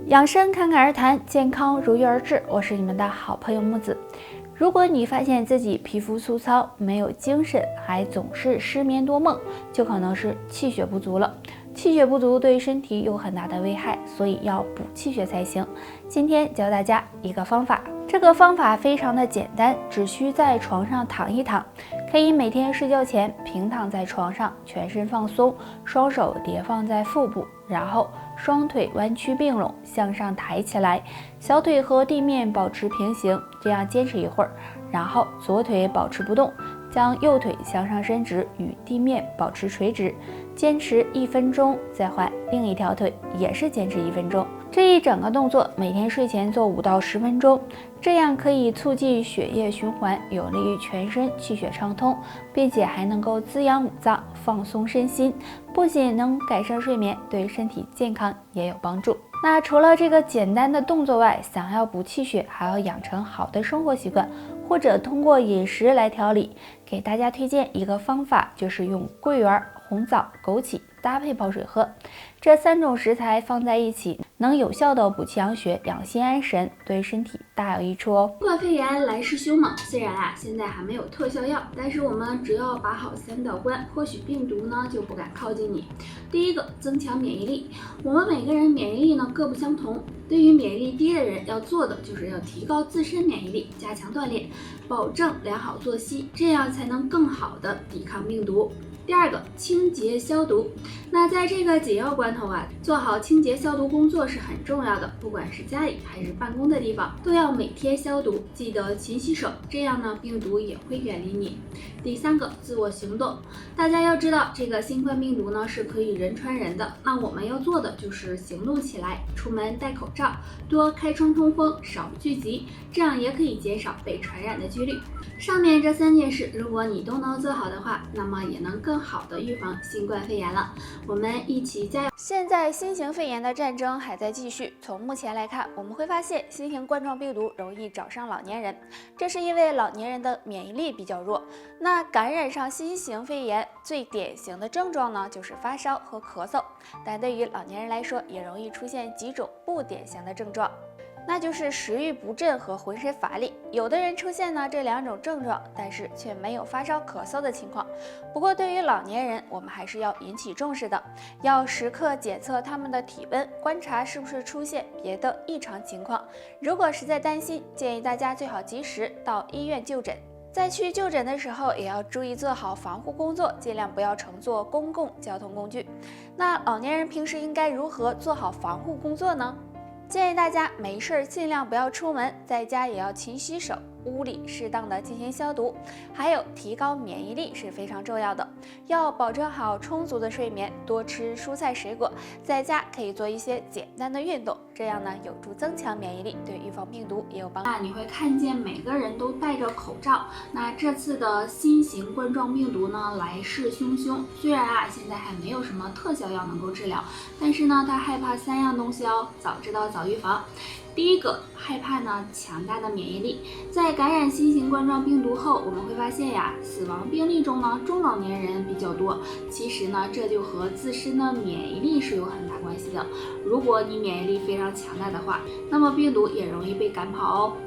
养生侃侃而谈，健康如约而至。我是你们的好朋友木子。如果你发现自己皮肤粗糙、没有精神，还总是失眠多梦，就可能是气血不足了。气血不足对身体有很大的危害，所以要补气血才行。今天教大家一个方法，这个方法非常的简单，只需在床上躺一躺，可以每天睡觉前平躺在床上，全身放松，双手叠放在腹部，然后双腿弯曲并拢，向上抬起来，小腿和地面保持平行，这样坚持一会儿，然后左腿保持不动，将右腿向上伸直，与地面保持垂直，坚持1分钟，再换另一条腿，也是坚持1分钟。这一整个动作每天睡前做5到10分钟，这样可以促进血液循环，有利于全身气血畅通，并且还能够滋养五脏，放松身心，不仅能改善睡眠，对身体健康也有帮助。那除了这个简单的动作外，想要补气血，还要养成好的生活习惯，或者通过饮食来调理。给大家推荐一个方法，就是用桂圆、红枣、枸杞搭配泡水喝，这3种食材放在一起，能有效的补气养血、养心安神，对身体大有益处哦。新冠肺炎来势凶猛，虽然现在还没有特效药，但是我们只要把好3道关，或许病毒呢就不敢靠近你。第一个，增强免疫力。我们每个人免疫力呢各不相同，对于免疫力低的人，要做的就是要提高自身免疫力，加强锻炼，保证良好作息，这样才能更好的抵抗病毒。第二个，清洁消毒。那在这个紧要关头做好清洁消毒工作是很重要的，不管是家里还是办公的地方，都要每天消毒，记得勤洗手，这样呢病毒也会远离你。第三个，自我行动。大家要知道，这个新冠病毒呢是可以人传人的，那我们要做的就是行动起来，出门戴口罩，多开窗通风，少聚集，这样也可以减少被传染的几率。上面这3件事，如果你都能做好的话，那么也能更好的预防新冠肺炎了。我们一起加油！现在新型肺炎的战争还在继续，从目前来看，我们会发现新型冠状病毒容易找上老年人，这是因为老年人的免疫力比较弱。那感染上新型肺炎最典型的症状呢，就是发烧和咳嗽，但对于老年人来说，也容易出现几种不典型的症状。那就是食欲不振和浑身乏力，有的人出现呢这2种症状，但是却没有发烧咳嗽的情况。不过对于老年人，我们还是要引起重视的，要时刻检测他们的体温，观察是不是出现别的异常情况。如果实在担心，建议大家最好及时到医院就诊。在去就诊的时候，也要注意做好防护工作，尽量不要乘坐公共交通工具。那老年人平时应该如何做好防护工作呢？建议大家没事尽量不要出门，在家也要勤洗手，屋里适当的进行消毒，还有提高免疫力是非常重要的，要保证好充足的睡眠，多吃蔬菜水果，在家可以做一些简单的运动，这样呢有助增强免疫力，对预防病毒也有帮助。你会看见每个人都戴着口罩，那这次的新型冠状病毒呢来势汹汹，虽然现在还没有什么特效药能够治疗，但是呢他害怕3样东西哦，早知道早预防。第一个，害怕呢强大的免疫力。在感染新型冠状病毒后，我们会发现死亡病例中呢中老年人比较多。其实呢这就和自身的免疫力是有很大关系的。如果你免疫力非常强大的话，那么病毒也容易被赶跑哦。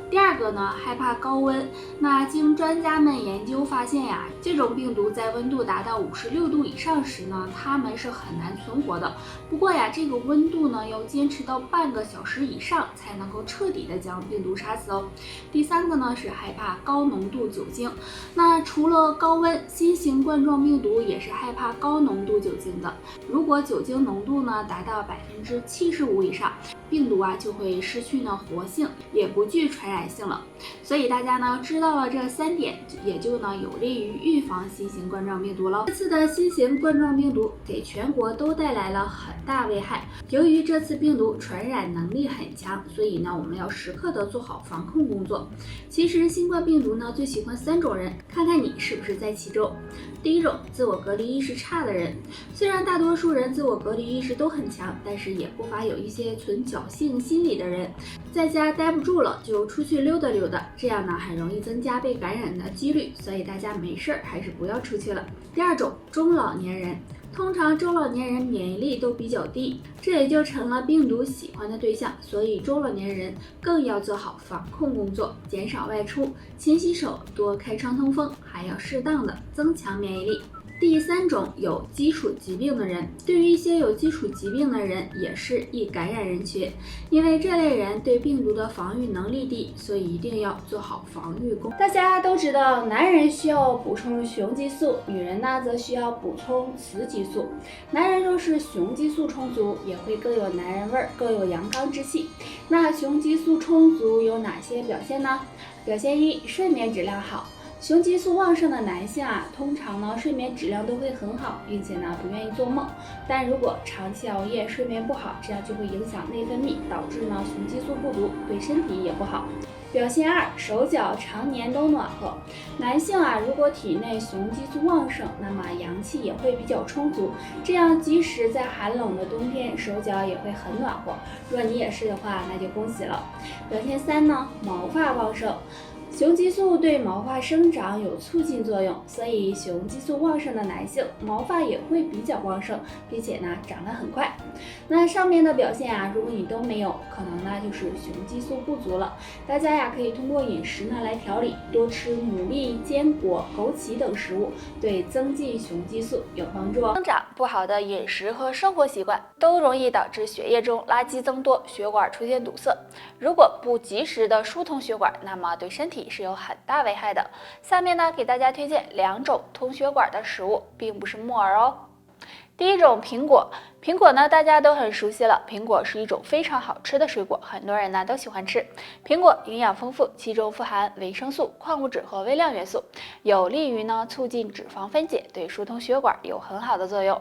第二个呢，害怕高温。那经专家们研究发现这种病毒在温度达到56度以上时呢，它们是很难存活的。不过这个温度呢要坚持到半个小时以上，才能够彻底的将病毒杀死哦。第3个呢是害怕高浓度酒精。那除了高温，新型冠状病毒也是害怕高浓度酒精的。如果酒精浓度呢达到75%以上，病毒就会失去活性，也不具传染性了。所以大家呢知道了这3点，也就有利于预防新型冠状病毒了。这次的新型冠状病毒给全国都带来了很大危害。由于这次病毒传染能力很强，所以呢我们要时刻的做好防控工作。其实新冠病毒呢最喜欢3种人，看看你是不是在其中。第一种，自我隔离意识差的人。虽然大多数人自我隔离意识都很强，但是也不乏有一些存侥幸心理的人，在家待不住了就出去溜达溜达，这样呢很容易增加被感染的几率，所以大家没事还是不要出去了。第二种，中老年人。通常中老年人免疫力都比较低，这也就成了病毒喜欢的对象，所以中老年人更要做好防控工作，减少外出，勤洗手，多开窗通风，还要适当的增强免疫力。第3种，有基础疾病的人，对于一些有基础疾病的人也是易感染人群，因为这类人对病毒的防御能力低，所以一定要做好防御工作。大家都知道，男人需要补充雄激素，女人呢则需要补充雌激素。男人若是雄激素充足，也会更有男人味儿，更有阳刚之气。那雄激素充足有哪些表现呢？表现1，睡眠质量好。雄激素旺盛的男性通常呢睡眠质量都会很好，并且呢不愿意做梦。但如果长期熬夜、睡眠不好，这样就会影响内分泌，导致呢雄激素不足，对身体也不好。表现2，手脚常年都暖和。男性如果体内雄激素旺盛，那么阳气也会比较充足，这样即使在寒冷的冬天，手脚也会很暖和。若你也是的话，那就恭喜了。表现3呢，毛发旺盛。雄激素对毛发生长有促进作用，所以雄激素旺盛的男性毛发也会比较旺盛，并且呢长得很快。那上面的表现如果你都没有，可能呢就是雄激素不足了。大家可以通过饮食呢来调理，多吃牡蛎、坚果、枸杞等食物，对增进雄激素有帮助。增长不好的饮食和生活习惯都容易导致血液中垃圾增多，血管出现堵塞。如果不及时的疏通血管，那么对身体是有很大危害的。下面呢，给大家推荐2种通血管的食物，并不是木耳哦。第1种，苹果。苹果呢，大家都很熟悉了。苹果是一种非常好吃的水果，很多人呢都喜欢吃。苹果营养丰富，其中富含维生素、矿物质和微量元素，有利于呢促进脂肪分解，对疏通血管有很好的作用。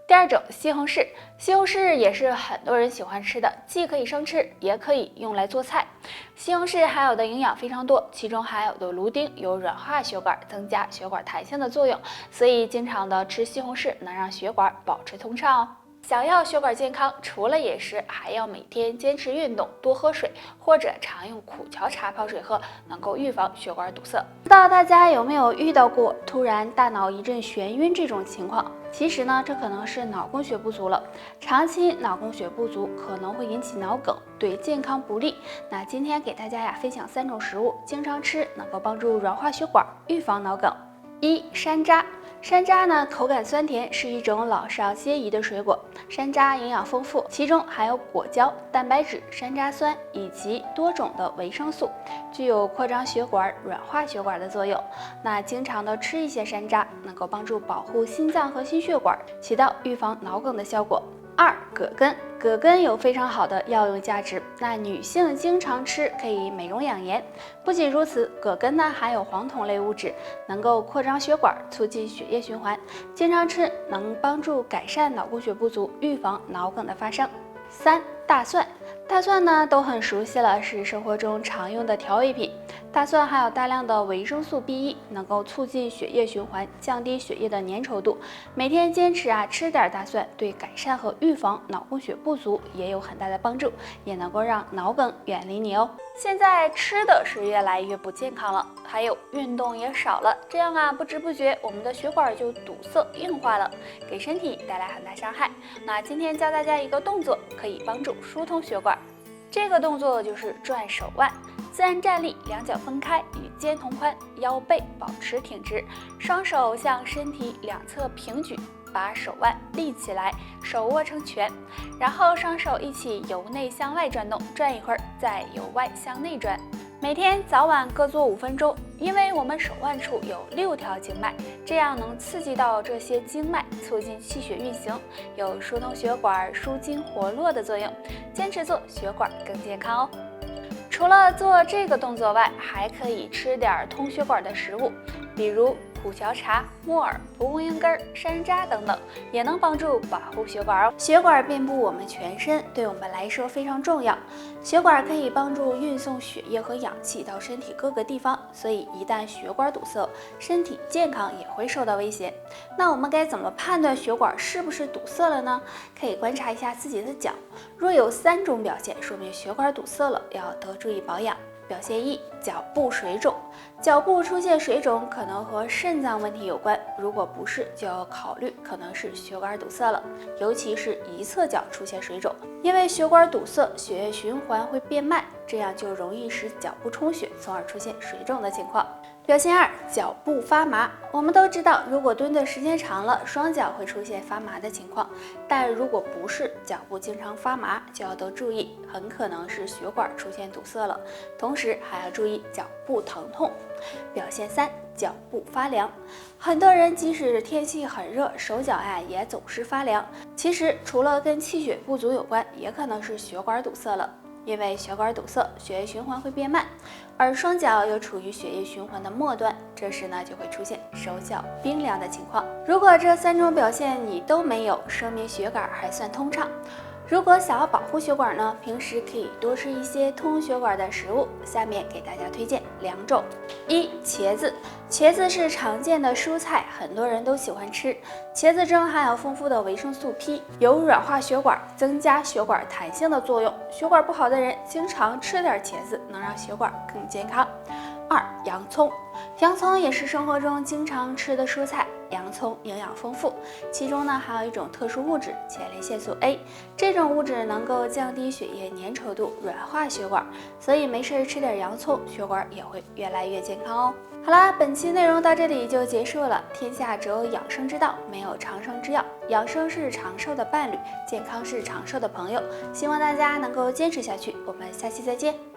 第2种，西红柿。西红柿也是很多人喜欢吃的，既可以生吃，也可以用来做菜。西红柿含有的营养非常多，其中含有的芦丁有软化血管、增加血管弹性的作用，所以经常的吃西红柿能让血管保持通畅哦。想要血管健康，除了饮食，还要每天坚持运动，多喝水，或者常用苦荞茶泡水喝，能够预防血管堵塞。不知道大家有没有遇到过突然大脑一阵眩晕这种情况？其实呢，这可能是脑供血不足了。长期脑供血不足可能会引起脑梗，对健康不利。那今天给大家分享3种食物，经常吃能够帮助软化血管，预防脑梗。1. 山楂。山楂呢，口感酸甜，是一种老少皆宜的水果。山楂营养丰富，其中含有果胶、蛋白质、山楂酸以及多种的维生素，具有扩张血管、软化血管的作用。那经常的吃一些山楂，能够帮助保护心脏和心血管，起到预防脑梗的效果。2. 葛根。葛根有非常好的药用价值，那女性经常吃可以美容养颜。不仅如此，葛根呢含有黄酮类物质，能够扩张血管，促进血液循环。经常吃能帮助改善脑供血不足，预防脑梗的发生。3. 大蒜。大蒜呢都很熟悉了，是生活中常用的调味品。大蒜含有大量的维生素 B1，能够促进血液循环，降低血液的粘稠度。每天坚持吃点大蒜，对改善和预防脑供血不足也有很大的帮助，也能够让脑梗远离你哦。现在吃的是越来越不健康了，还有运动也少了，这样不知不觉我们的血管就堵塞硬化了，给身体带来很大伤害。那今天教大家一个动作，可以帮助疏通血管。这个动作就是转手腕，自然站立，两脚分开，与肩同宽，腰背保持挺直，双手向身体两侧平举，把手腕立起来，手握成拳，然后双手一起由内向外转动，转一会儿，再由外向内转。每天早晚各做5分钟，因为我们手腕处有6条经脉，这样能刺激到这些经脉，促进气血运行，有疏通血管、舒筋活络的作用。坚持做，血管更健康哦。除了做这个动作外，还可以吃点通血管的食物，比如苦荞茶、木耳、蒲公英根、山楂等等，也能帮助保护血管哦。血管遍布我们全身，对我们来说非常重要。血管可以帮助运送血液和氧气到身体各个地方，所以一旦血管堵塞，身体健康也会受到威胁。那我们该怎么判断血管是不是堵塞了呢？可以观察一下自己的脚，若有3种表现，说明血管堵塞了，要多注意保养。表现1，脚部水肿。脚部出现水肿可能和肾脏问题有关，如果不是，就要考虑可能是血管堵塞了，尤其是一侧脚出现水肿，因为血管堵塞，血液循环会变慢，这样就容易使脚部充血，从而出现水肿的情况。表现2，脚部发麻。我们都知道，如果蹲的时间长了，双脚会出现发麻的情况，但如果不是脚部经常发麻，就要多注意，很可能是血管出现堵塞了，同时还要注意脚部疼痛。表现3，脚部发凉。很多人即使天气很热，手脚也总是发凉，其实除了跟气血不足有关，也可能是血管堵塞了。因为血管堵塞，血液循环会变慢，而双脚又处于血液循环的末端，这时呢就会出现手脚冰凉的情况。如果这3种表现你都没有，说明血管还算通畅。如果想要保护血管呢，平时可以多吃一些通血管的食物。下面给大家推荐2种。1、茄子。茄子是常见的蔬菜，很多人都喜欢吃。茄子中含有丰富的维生素 P， 有软化血管、增加血管弹性的作用。血管不好的人经常吃点茄子，能让血管更健康。2、洋葱。洋葱也是生活中经常吃的蔬菜。洋葱营养丰富，其中呢还有一种特殊物质前列腺素 A， 这种物质能够降低血液粘稠度，软化血管，所以没事吃点洋葱，血管也会越来越健康哦。好啦，本期内容到这里就结束了。天下只有养生之道，没有长生之药。养生是长寿的伴侣，健康是长寿的朋友。希望大家能够坚持下去。我们下期再见。